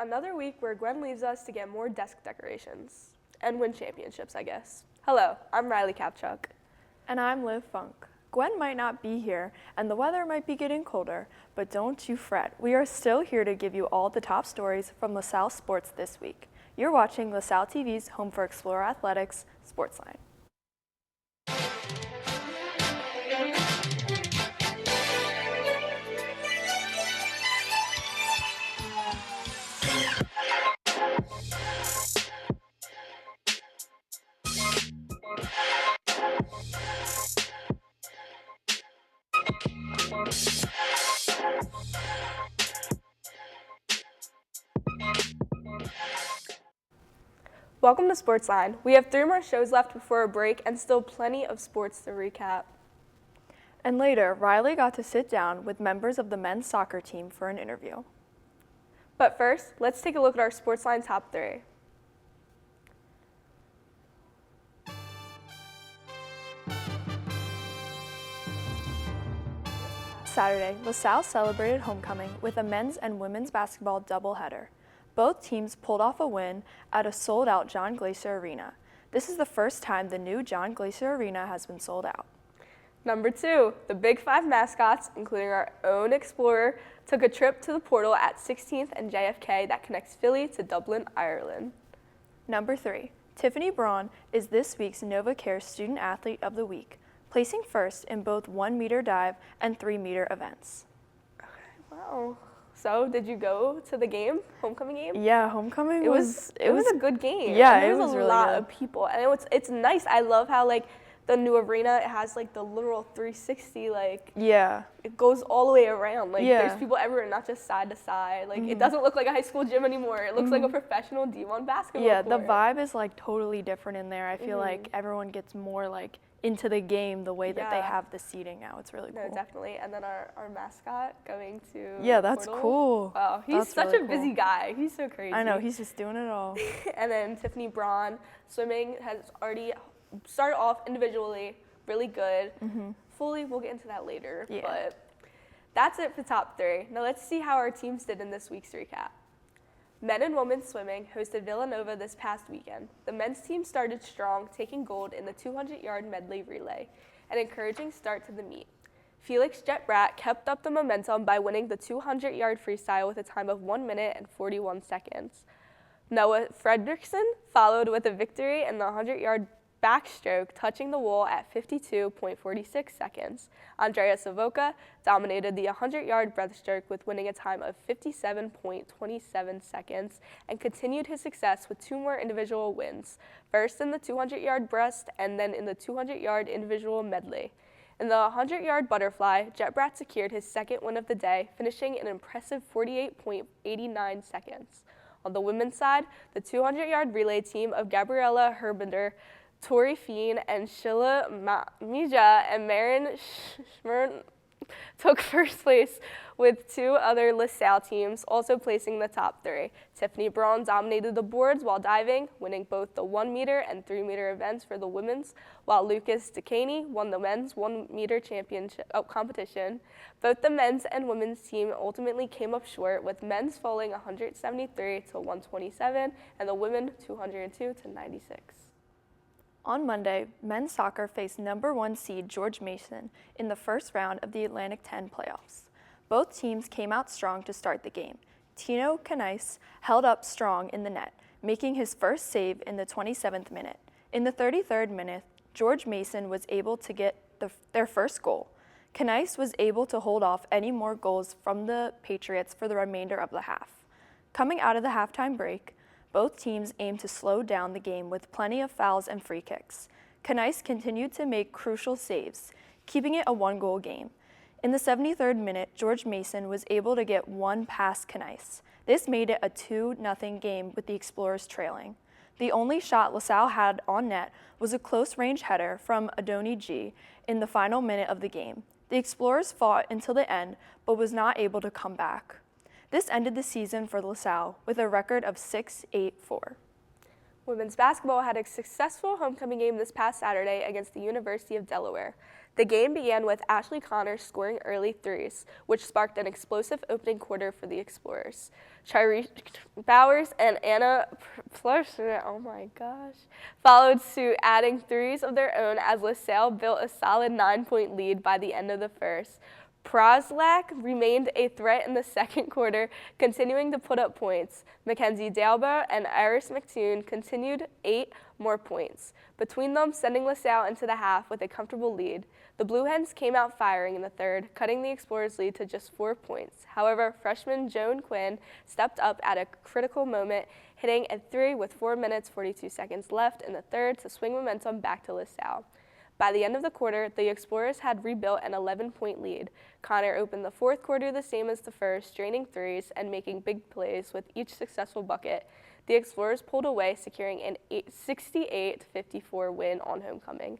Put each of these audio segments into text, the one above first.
Another week where Gwen leaves us to get more desk decorations and win championships, I guess. Hello, I'm Riley Kapchuk. And I'm Liv Funk. Gwen might not be here, and the weather might be getting colder, but don't you fret. We are still here to give you all the top stories from LaSalle sports this week. You're watching LaSalle TV's Home for Explorer Athletics, SportsLine. Welcome to SportsLine. We have 3 more shows left before a break and still plenty of sports to recap. And later, Riley got to sit down with members of the men's soccer team for an interview. But first, let's take a look at our SportsLine top 3. Saturday, LaSalle celebrated homecoming with a men's and women's basketball doubleheader. Both teams pulled off a win at a sold-out John Glacier Arena. This is the first time the new John Glacier Arena has been sold out. Number 2, the Big 5 mascots, including our own Explorer, took a trip to the portal at 16th and JFK that connects Philly to Dublin, Ireland. Number 3, Tiffany Braun is this week's NovaCare Student Athlete of the Week, placing first in both 1-meter dive and 3-meter events. Okay, wow. So, did you go to the game, homecoming game? Yeah, homecoming was a good game. Yeah, and it was really a lot of people, and it's nice. I love how the new arena, it has the literal 360, yeah, it goes all the way around. Yeah. There's people everywhere, not just side to side. It doesn't look like a high school gym anymore. It looks like a professional D1 basketball Yeah, court. the vibe is totally different in there. I feel like everyone gets more into the game the way that they have the seating now. It's really cool. No, definitely. And then our mascot going to Yeah, that's portal. cool. Wow, he's That's such really a busy guy. He's so crazy. I know, he's just doing it all. And then Tiffany Braun, swimming has already started off individually really good. Fully, we'll get into that later. Yeah. But that's it for top 3. Now let's see how our teams did in this week's recap. Men and women's swimming hosted Villanova this past weekend. The men's team started strong, taking gold in the 200-yard medley relay, an encouraging start to the meet. Felix Jet Bratt kept up the momentum by winning the 200-yard freestyle with a time of 1 minute and 41 seconds. Noah Fredrickson followed with a victory in the 100-yard backstroke, touching the wall at 52.46 seconds. Andrea Savoca dominated the 100-yard breaststroke with winning a time of 57.27 seconds and continued his success with 2 more individual wins, first in the 200-yard breast and then in the 200-yard individual medley. In the 100-yard butterfly, Jet Bratt secured his second win of the day, finishing an impressive 48.89 seconds. On the women's side, the 200-yard relay team of Gabriella Herbinder, Tori Feen, and Sheila Mija and Marin Schmern took first place with 2 other LaSalle teams also placing the top 3. Tiffany Braun dominated the boards while diving, winning both the 1-meter and 3-meter events for the women's, while Lucas DeCaney won the men's 1-meter championship competition. Both the men's and women's team ultimately came up short, with men's falling 173 to 127 and the women 202 to 96. On Monday, men's soccer faced number 1 seed George Mason in the first round of the Atlantic 10 playoffs. Both teams came out strong to start the game. Tino Kneis held up strong in the net, making his first save in the 27th minute. In the 33rd minute, George Mason was able to get their first goal. Kneis was able to hold off any more goals from the Patriots for the remainder of the half. Coming out of the halftime break, both teams aimed to slow down the game with plenty of fouls and free kicks. Kneis continued to make crucial saves, keeping it a 1-goal game. In the 73rd minute, George Mason was able to get 1 past Kneis. This made it a 2-0 game with the Explorers trailing. The only shot LaSalle had on net was a close-range header from Andoni G in the final minute of the game. The Explorers fought until the end, but was not able to come back. This ended the season for LaSalle with a record of 6-8-4. Women's basketball had a successful homecoming game this past Saturday against the University of Delaware. The game began with Ashley Connor scoring early threes, which sparked an explosive opening quarter for the Explorers. Chari Bowers and Anna Plusher, followed suit, adding threes of their own as LaSalle built a solid 9-point lead by the end of the first. Proslak remained a threat in the second quarter, continuing to put up points. Mackenzie Dalba and Iris McToon continued 8 more points, between them sending LaSalle into the half with a comfortable lead. The Blue Hens came out firing in the third, cutting the Explorers' lead to just 4 points. However, freshman Joan Quinn stepped up at a critical moment, hitting a 3 with 4 minutes 42 seconds left in the third to swing momentum back to LaSalle. By the end of the quarter, the Explorers had rebuilt an 11-point lead. Connor opened the fourth quarter the same as the first, draining threes and making big plays with each successful bucket. The Explorers pulled away, securing an 68-54 win on homecoming.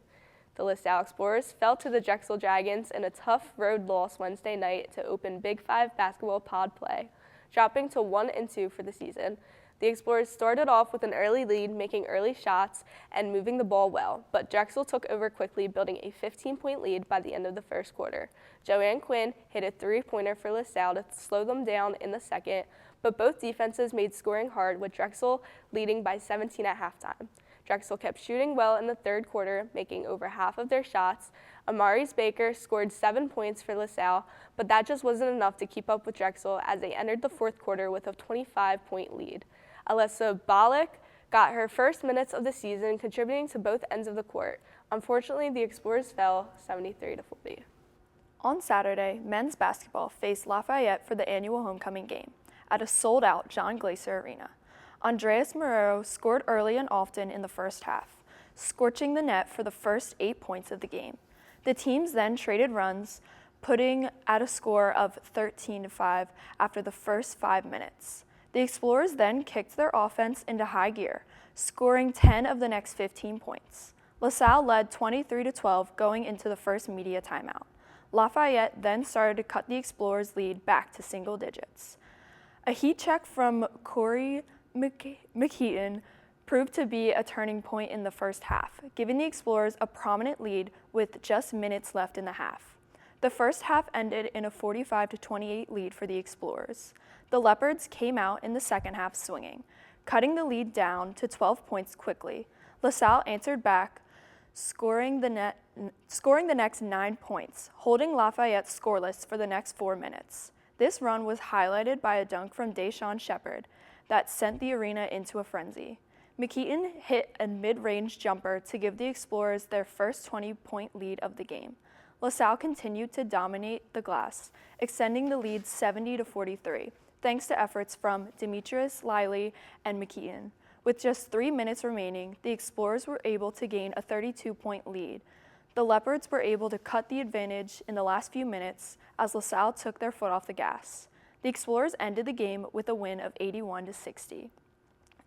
The LaSalle Explorers fell to the Drexel Dragons in a tough road loss Wednesday night to open Big 5 basketball pod play, dropping to 1-2 for the season. The Explorers started off with an early lead, making early shots and moving the ball well, but Drexel took over quickly, building a 15-point lead by the end of the first quarter. Joanne Quinn hit a 3-pointer for LaSalle to slow them down in the second, but both defenses made scoring hard, with Drexel leading by 17 at halftime. Drexel kept shooting well in the third quarter, making over half of their shots. Amaris Baker scored 7 points for LaSalle, but that just wasn't enough to keep up with Drexel as they entered the fourth quarter with a 25-point lead. Alyssa Balick got her first minutes of the season, contributing to both ends of the court. Unfortunately, the Explorers fell 73-40. On Saturday, men's basketball faced Lafayette for the annual homecoming game at a sold-out John Glaser Arena. Andreas Marrero scored early and often in the first half, scorching the net for the first 8 points of the game. The teams then traded runs, putting at a score of 13-5 after the first 5 minutes. The Explorers then kicked their offense into high gear, scoring 10 of the next 15 points. LaSalle led 23-12 going into the first media timeout. Lafayette then started to cut the Explorers' lead back to single digits. A heat check from Corey McKeaton proved to be a turning point in the first half, giving the Explorers a prominent lead with just minutes left in the half. The first half ended in a 45-28 lead for the Explorers. The Leopards came out in the second half swinging, cutting the lead down to 12 points quickly. LaSalle answered back, scoring the next 9 points, holding Lafayette scoreless for the next 4 minutes. This run was highlighted by a dunk from Deshawn Shepard that sent the arena into a frenzy. McKeaton hit a mid-range jumper to give the Explorers their first 20-point lead of the game. LaSalle continued to dominate the glass, extending the lead 70-43, thanks to efforts from Demetrius, Liley, and McKeaton. With just 3 minutes remaining, the Explorers were able to gain a 32-point lead. The Leopards were able to cut the advantage in the last few minutes as LaSalle took their foot off the gas. The Explorers ended the game with a win of 81-60.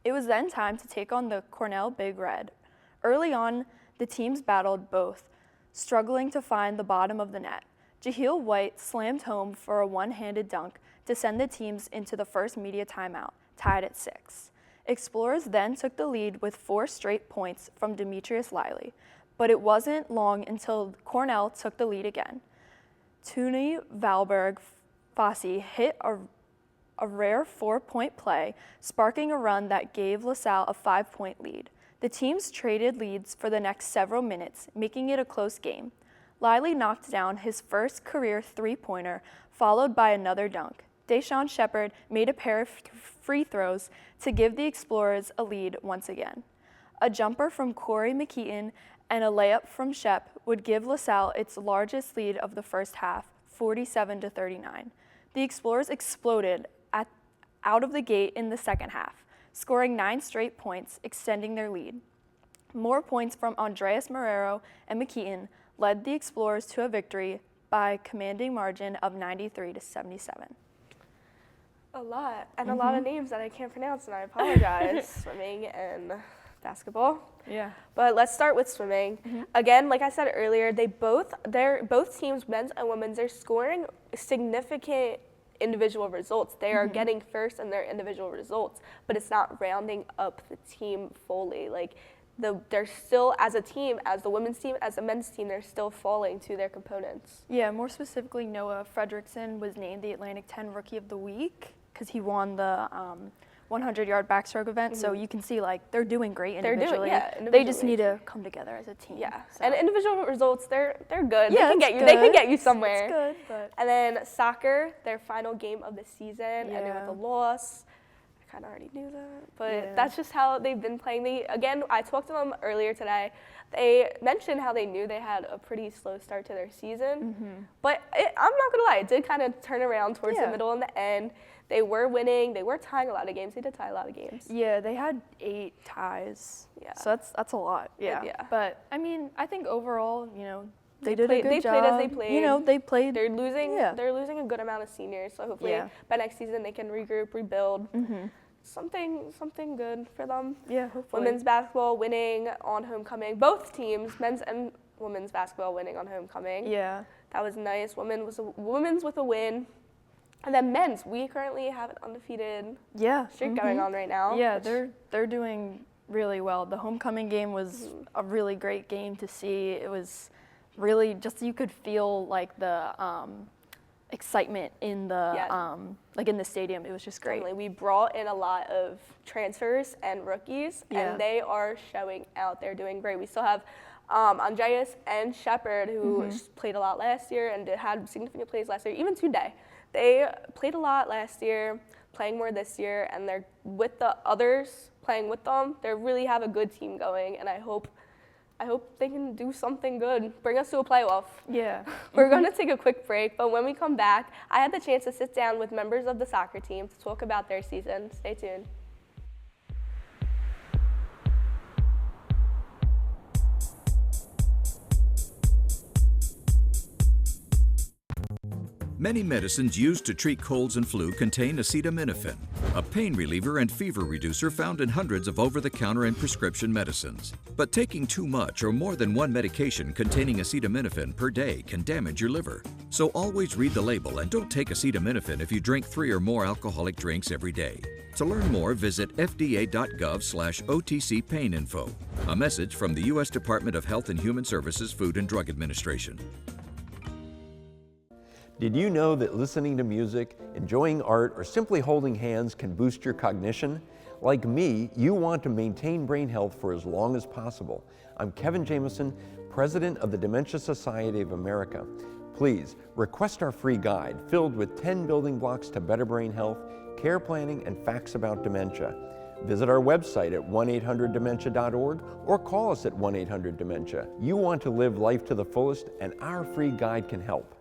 It was then time to take on the Cornell Big Red. Early on, the teams battled both, struggling to find the bottom of the net. Jaheel White slammed home for a one-handed dunk to send the teams into the first media timeout, tied at 6. Explorers then took the lead with 4 straight points from Demetrius Liley, but it wasn't long until Cornell took the lead again. Tuni Valberg Fossey hit a rare 4-point play, sparking a run that gave LaSalle a 5-point lead. The teams traded leads for the next several minutes, making it a close game. Liley knocked down his first career 3-pointer, followed by another dunk. Deshawn Shepard made a pair of free throws to give the Explorers a lead once again. A jumper from Corey McKeaton and a layup from Shep would give LaSalle its largest lead of the first half, 47-39. The Explorers exploded out of the gate in the second half, scoring 9 straight points, extending their lead. More points from Andreas Marrero and McKeaton led the Explorers to a victory by a commanding margin of 93-77. A lot, and a lot of names that I can't pronounce, and I apologize. Swimming and basketball. Yeah. But let's start with swimming. Again, like I said earlier, both teams, men's and women's, they're scoring significant individual results. They are getting first in their individual results, but it's not rounding up the team fully. Like, they're still, as a team, as the women's team, as the men's team, they're still falling to their components. Yeah, more specifically, Noah Fredrickson was named the Atlantic 10 Rookie of the Week because he won the 100-yard backstroke event. So you can see, like, they're doing great individually. They just need to come together as a team. Yeah, so. and individual results, they're good. Yeah, they can get you somewhere. It's good, but. And then soccer, their final game of the season, ended with a loss. I kind of already knew that, but that's just how they've been playing. Again, I talked to them earlier today. They mentioned how they knew they had a pretty slow start to their season, but I'm not gonna lie, it did kind of turn around towards the middle and the end. They were winning. They were tying a lot of games. They did tie a lot of games. Yeah, they had 8 ties. Yeah. So that's a lot. Yeah. But I mean, I think overall, you know, they did a good job. They played as they played. You know, they played. They're losing. Yeah. They're losing a good amount of seniors. So hopefully by next season they can regroup, rebuild. Something good for them. Yeah, hopefully. Women's basketball winning on homecoming. Both teams, men's and women's basketball winning on homecoming. Yeah. That was nice. Women's with a win. And then men's, we currently have an undefeated streak going on right now. Yeah, they're doing really well. The homecoming game was a really great game to see. It was really just, you could feel like the excitement in the like in the stadium. It was just great. Definitely. We brought in a lot of transfers and rookies, and they are showing out. They're doing great. We still have Andreas and Shepard, who played a lot last year and had significant plays last year, even today. They played a lot last year, playing more this year, and they're with the others playing with them. They really have a good team going, and I hope they can do something good, bring us to a playoff. Yeah. We're going to take a quick break, but when we come back, I had the chance to sit down with members of the soccer team to talk about their season. Stay tuned. Many medicines used to treat colds and flu contain acetaminophen, a pain reliever and fever reducer found in hundreds of over-the-counter and prescription medicines. But taking too much or more than one medication containing acetaminophen per day can damage your liver. So always read the label and don't take acetaminophen if you drink 3 or more alcoholic drinks every day. To learn more, visit fda.gov/OTC pain info. A message from the U.S. Department of Health and Human Services Food and Drug Administration. Did you know that listening to music, enjoying art, or simply holding hands can boost your cognition? Like me, you want to maintain brain health for as long as possible. I'm Kevin Jameson, President of the Dementia Society of America. Please request our free guide filled with 10 building blocks to better brain health, care planning, and facts about dementia. Visit our website at 1-800-DEMENTIA.org or call us at 1-800-DEMENTIA. You want to live life to the fullest, and our free guide can help.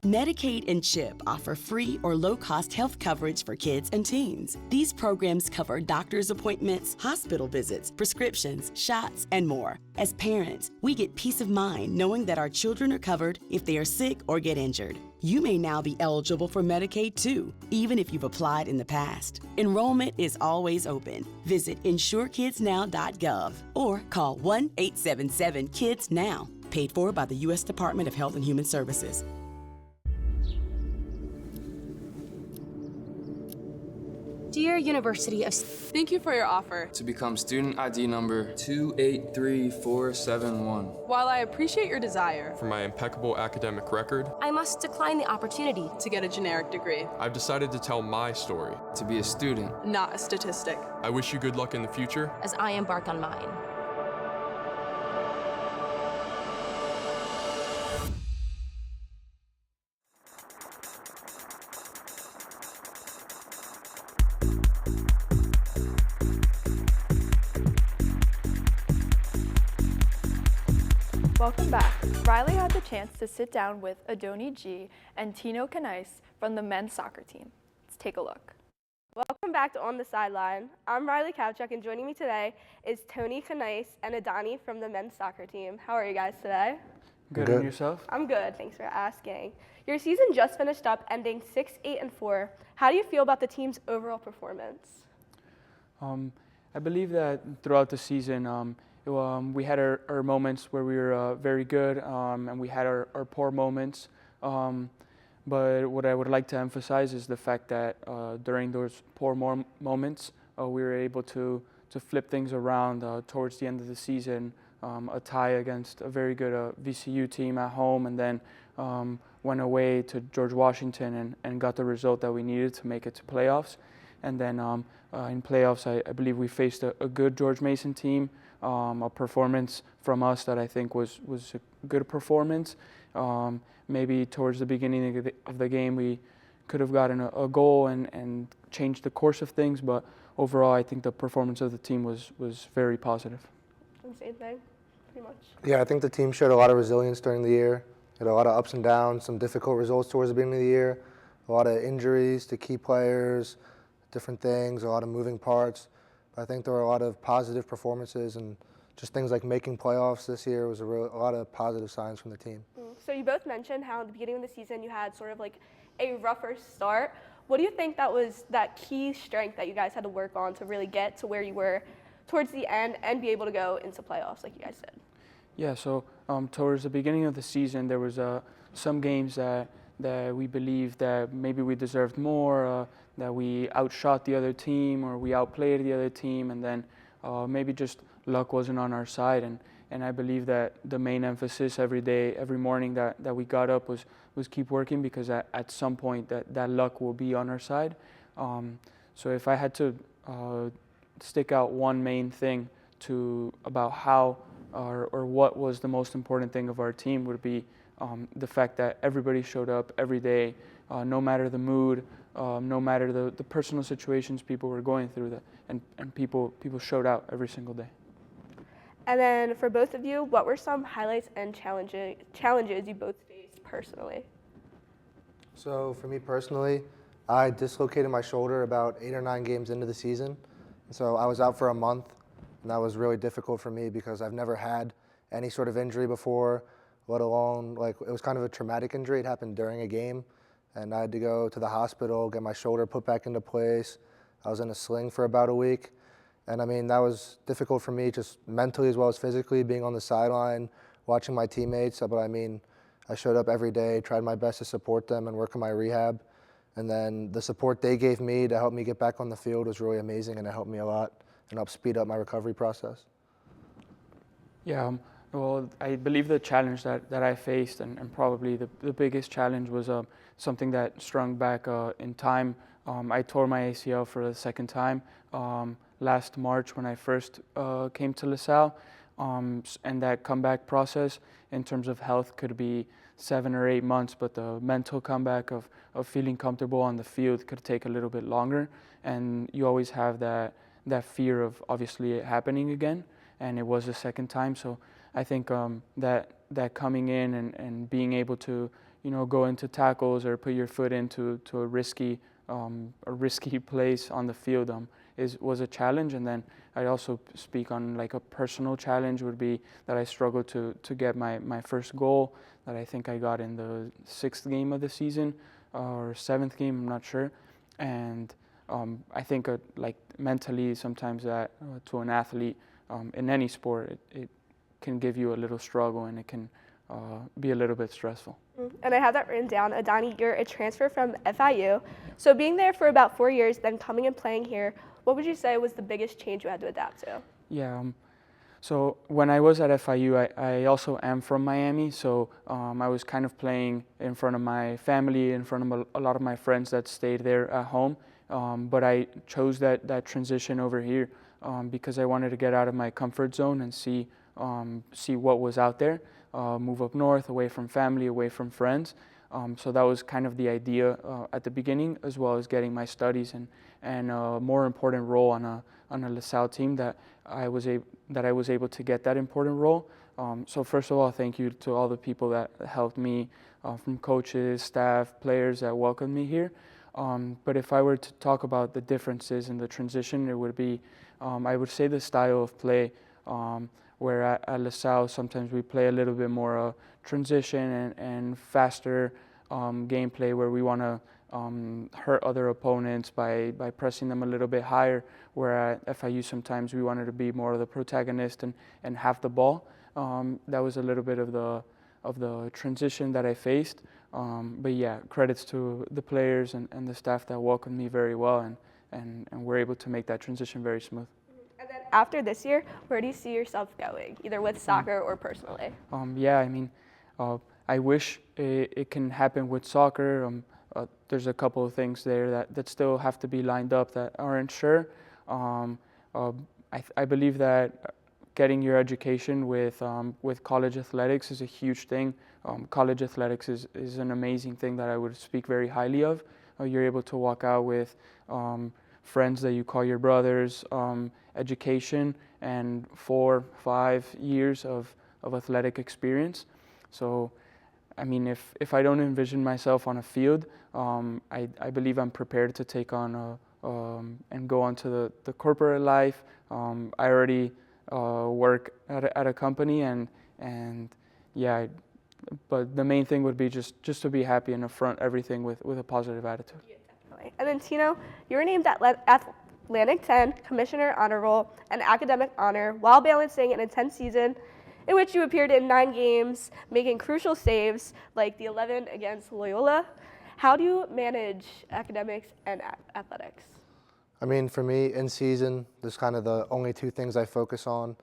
Medicaid and CHIP offer free or low-cost health coverage for kids and teens. These programs cover doctor's appointments, hospital visits, prescriptions, shots, and more. As parents, we get peace of mind knowing that our children are covered if they are sick or get injured. You may now be eligible for Medicaid too, even if you've applied in the past. Enrollment is always open. Visit insurekidsnow.gov or call 1-877-KIDS-NOW. Paid for by the U.S. Department of Health and Human Services. Dear University of... Thank you for your offer to become student ID number 283471. While I appreciate your desire for my impeccable academic record, I must decline the opportunity to get a generic degree. I've decided to tell my story. To be a student, not a statistic. I wish you good luck in the future as I embark on mine. Welcome back. Riley had the chance to sit down with Andoni G and Tino Kneis from the men's soccer team. Let's take a look. Welcome back to On the Sideline. I'm Riley Kowchuk, and joining me today is Tony Kneis and Andoni from the men's soccer team. How are you guys today? Good. And yourself? I'm good. Thanks for asking. Your season just finished up, ending 6-8-4. How do you feel about the team's overall performance? I believe that throughout the season, we had our moments where we were very good, and we had our poor moments. But what I would like to emphasize is the fact that during those poor moments, we were able to flip things around towards the end of the season. A tie against a very good VCU team at home, and then went away to George Washington and got the result that we needed to make it to playoffs. And then in playoffs, I believe we faced a good George Mason team, a performance from us that I think was a good performance. Maybe towards the beginning of the game, we could have gotten a goal and changed the course of things, but overall, I think the performance of the team was very positive. Same thing, pretty much. Yeah, I think the team showed a lot of resilience during the year. Had a lot of ups and downs, some difficult results towards the beginning of the year, a lot of injuries to key players, different things, a lot of moving parts. But I think there were a lot of positive performances, and just things like making playoffs this year was a lot of positive signs from the team. So you both mentioned how at the beginning of the season you had sort of like a rougher start. What do you think that was that key strength that you guys had to work on to really get to where you were towards the end and be able to go into playoffs like you guys did? Yeah, so towards the beginning of the season, there was some games that we believed that maybe we deserved more, that we outshot the other team or we outplayed the other team, and then maybe just luck wasn't on our side. And I believe that the main emphasis every day, every morning that we got up was keep working, because at some point that luck will be on our side. So if I had to stick out one main thing about how or what was the most important thing of our team, would be the fact that everybody showed up every day, no matter the mood, no matter the personal situations people were going through, and people showed out every single day. And then for both of you, what were some highlights and challenges you both faced personally? So for me personally, I dislocated my shoulder about 8 or 9 games into the season. So I was out for a month, and that was really difficult for me because I've never had any sort of injury before, let alone, like, it was kind of a traumatic injury. It happened during a game, and I had to go to the hospital, get my shoulder put back into place. I was in a sling for about a week. And I mean, that was difficult for me, just mentally as well as physically, being on the sideline, watching my teammates. But I mean, I showed up every day, tried my best to support them and work on my rehab. And then the support they gave me to help me get back on the field was really amazing, and it helped me a lot and helped speed up my recovery process. Yeah, well, I believe the challenge that I faced, and probably the biggest challenge, was something that strung back in time. I tore my ACL for the second time last March when I first came to LaSalle, and that comeback process in terms of health could be 7 or 8 months, but the mental comeback of feeling comfortable on the field could take a little bit longer, and you always have that fear of obviously it happening again, and it was the second time. So I think that coming in and being able to, you know, go into tackles or put your foot into a risky place on the field was a challenge. And then I also speak on, like, a personal challenge would be that I struggled to get my first goal that I think I got in the 6th game of the season or 7th game, I'm not sure. And I think like mentally sometimes that to an athlete in any sport, it can give you a little struggle, and it can be a little bit stressful. And I have that written down. Andoni, you're a transfer from FIU. So being there for about 4 years, then coming and playing here, what would you say was the biggest change you had to adapt to? Yeah, so when I was at FIU, I also am from Miami, so I was kind of playing in front of my family, in front of a lot of my friends that stayed there at home. But I chose that transition over here because I wanted to get out of my comfort zone and see what was out there, move up north, away from family, away from friends. So that was kind of the idea at the beginning, as well as getting my studies and a more important role on a LaSalle team that I was able to get that important role. So first of all, thank you to all the people that helped me, from coaches, staff, players that welcomed me here. But if I were to talk about the differences in the transition, it would be, I would say, the style of play, where at LaSalle sometimes we play a little bit more transition and faster gameplay, where we want to hurt other opponents by pressing them a little bit higher, where at FIU sometimes we wanted to be more of the protagonist and have the ball. That was a little bit of the transition that I faced. But yeah, credits to the players and the staff that welcomed me very well, and were able to make that transition very smooth. And then after this year, where do you see yourself going, either with soccer or personally? Yeah, I mean, I wish it can happen with soccer. There's a couple of things there that still have to be lined up that aren't sure. I believe that getting your education with college athletics is a huge thing. College athletics is an amazing thing that I would speak very highly of. You're able to walk out with friends that you call your brothers, education, and 4-5 years of athletic experience. So, I mean, if I don't envision myself on a field, I believe I'm prepared to take on and go on to the corporate life. I already work at a company, and yeah, but the main thing would be just to be happy and affront everything with a positive attitude. Yeah, definitely. And then Tino, you were named Atlantic 10 Commissioner Honor Roll and Academic Honor while balancing an intense season in which you appeared in 9 games, making crucial saves like the 11 against Loyola. How do you manage academics and athletics? I mean, for me, in season, there's kind of the only 2 things I focus on.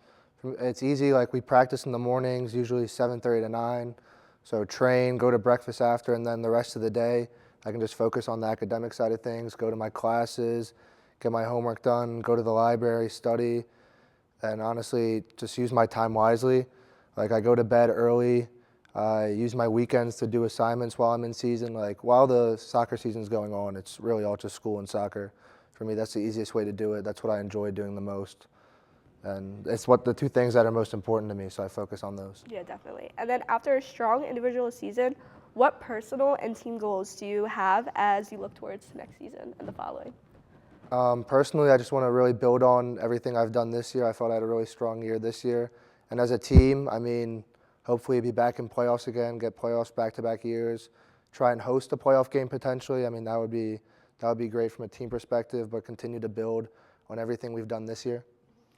It's easy, like we practice in the mornings, usually 7:30 to 9. So train, go to breakfast after, and then the rest of the day, I can just focus on the academic side of things, go to my classes, get my homework done, go to the library, study, and honestly, just use my time wisely. Like I go to bed early, I use my weekends to do assignments while I'm in season. Like while the soccer season's going on, it's really all just school and soccer. For me, that's the easiest way to do it. That's what I enjoy doing the most. And it's what the 2 things that are most important to me, so I focus on those. Yeah, definitely. And then after a strong individual season, what personal and team goals do you have as you look towards the next season and the following? Personally, I just want to really build on everything I've done this year. I felt I had a really strong year this year. And as a team, I mean, hopefully be back in playoffs again, get playoffs back-to-back years, try and host a playoff game potentially. I mean, that would be great from a team perspective, but continue to build on everything we've done this year.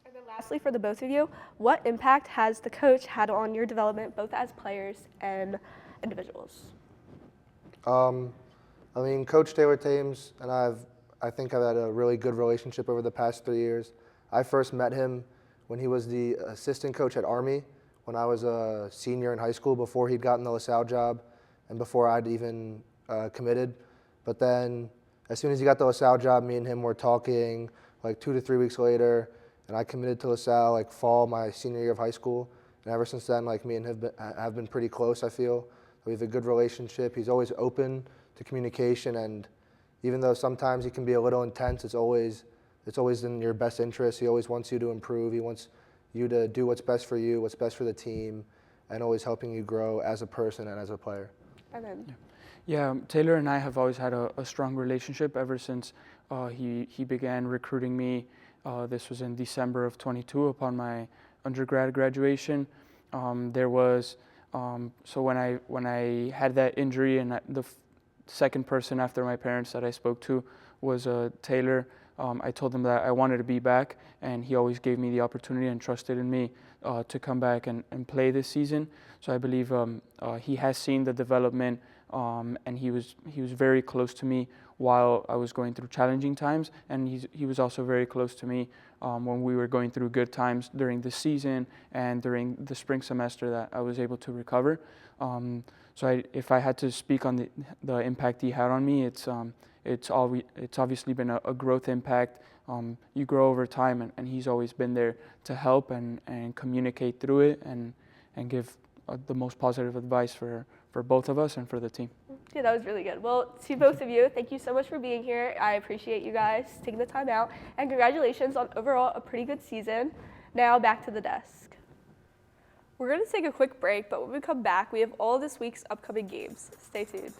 And then lastly, for the both of you, what impact has the coach had on your development, both as players and individuals? I mean, Coach Taylor Thames and I think I've had a really good relationship over the past 3 years. I first met him when he was the assistant coach at Army, when I was a senior in high school, before he'd gotten the LaSalle job and before I'd even committed. But then as soon as he got the LaSalle job, me and him were talking like 2 to 3 weeks later, and I committed to LaSalle like fall my senior year of high school. And ever since then, like me and him have been pretty close, I feel. We have a good relationship. He's always open to communication, and even though sometimes he can be a little intense, it's always in your best interest. He always wants you to improve. He wants you to do what's best for you, what's best for the team, and always helping you grow as a person and as a player. And then, Yeah, Taylor and I have always had a strong relationship ever since he began recruiting me. This was in December of 22 upon my undergrad graduation. There was so when I had that injury, and the second person after my parents that I spoke to was Taylor. I told him that I wanted to be back, and he always gave me the opportunity and trusted in me to come back and play this season. So I believe he has seen the development, and he was very close to me while I was going through challenging times, and he was also very close to me when we were going through good times during the season and during the spring semester that I was able to recover. So if I had to speak on the impact he had on me, it's obviously been a growth impact. You grow over time, and he's always been there to help and communicate through it and give the most positive advice for both of us and for the team. Yeah, that was really good. Well, to both of you, thank you so much for being here. I appreciate you guys taking the time out, and congratulations on overall a pretty good season. Now back to the desk. We're going to take a quick break, but when we come back, we have all this week's upcoming games. Stay tuned.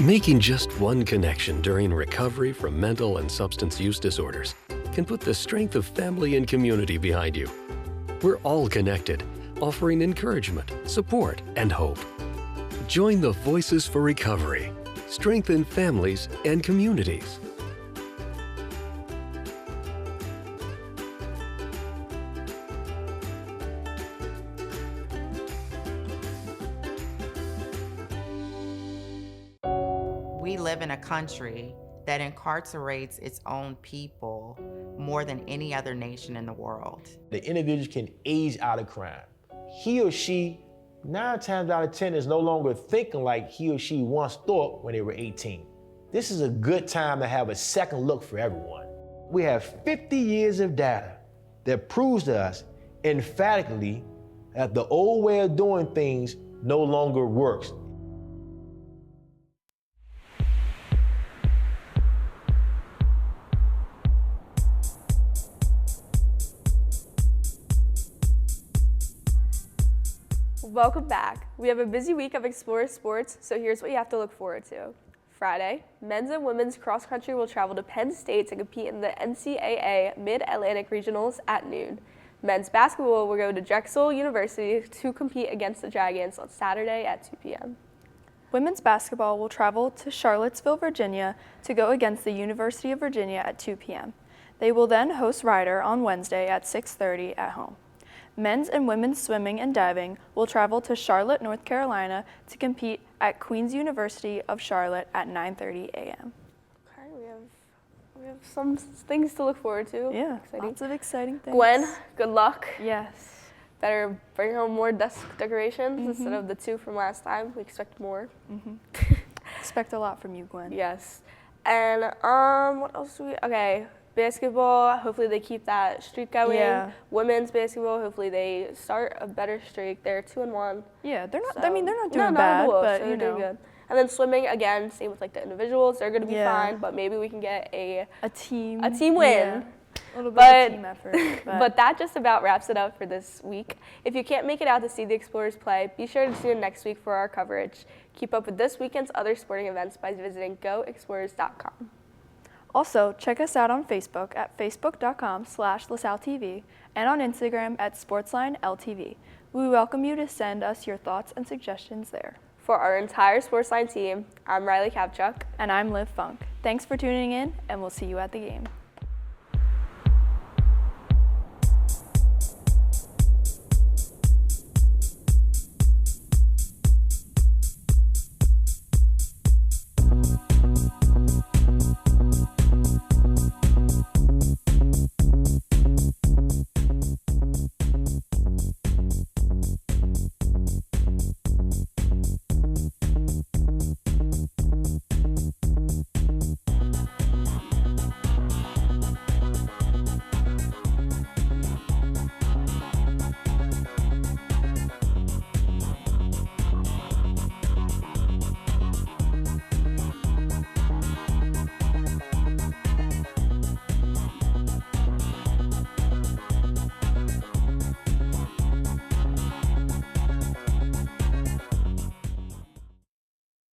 Making just one connection during recovery from mental and substance use disorders can put the strength of family and community behind you. We're all connected, offering encouragement, support, and hope. Join the Voices for Recovery. Strengthen families and communities. We live in a country that incarcerates its own people more than any other nation in the world. The individual can age out of crime. He or she, 9 times out of 10, is no longer thinking like he or she once thought when they were 18. This is a good time to have a second look for everyone. We have 50 years of data that proves to us emphatically that the old way of doing things no longer works. Welcome back. We have a busy week of Explore Sports, so here's what you have to look forward to. Friday, men's and women's cross country will travel to Penn State to compete in the NCAA Mid-Atlantic Regionals at noon. Men's basketball will go to Drexel University to compete against the Dragons on Saturday at 2 p.m. Women's basketball will travel to Charlottesville, Virginia to go against the University of Virginia at 2 p.m. They will then host Rider on Wednesday at 6:30 at home. Men's and women's swimming and diving will travel to Charlotte, North Carolina to compete at Queen's University of Charlotte at 9:30 a.m. Okay, we have some things to look forward to. Yeah, lots of exciting things. Gwen, good luck. Yes. Better bring home more desk decorations instead of the 2 from last time. We expect more. Expect a lot from you, Gwen. Yes. And what else do we? Okay. Basketball, hopefully they keep that streak going. Yeah. Women's basketball, hopefully they start a better streak. They're 2-1. Yeah, they're not. So, I mean, they're not doing not bad, the Wolves, but so you they're know, doing good. And then swimming again, same with like the individuals. They're going to be fine, but maybe we can get a team win. Yeah. A little bit of a team effort. But that just about wraps it up for this week. If you can't make it out to see the Explorers play, be sure to tune in next week for our coverage. Keep up with this weekend's other sporting events by visiting goexplorers.com. Also, check us out on Facebook at facebook.com/LaSalleTV and on Instagram at SportsLine LTV. We welcome you to send us your thoughts and suggestions there. For our entire SportsLine team, I'm Riley Kapchuk. And I'm Liv Funk. Thanks for tuning in, and we'll see you at the game.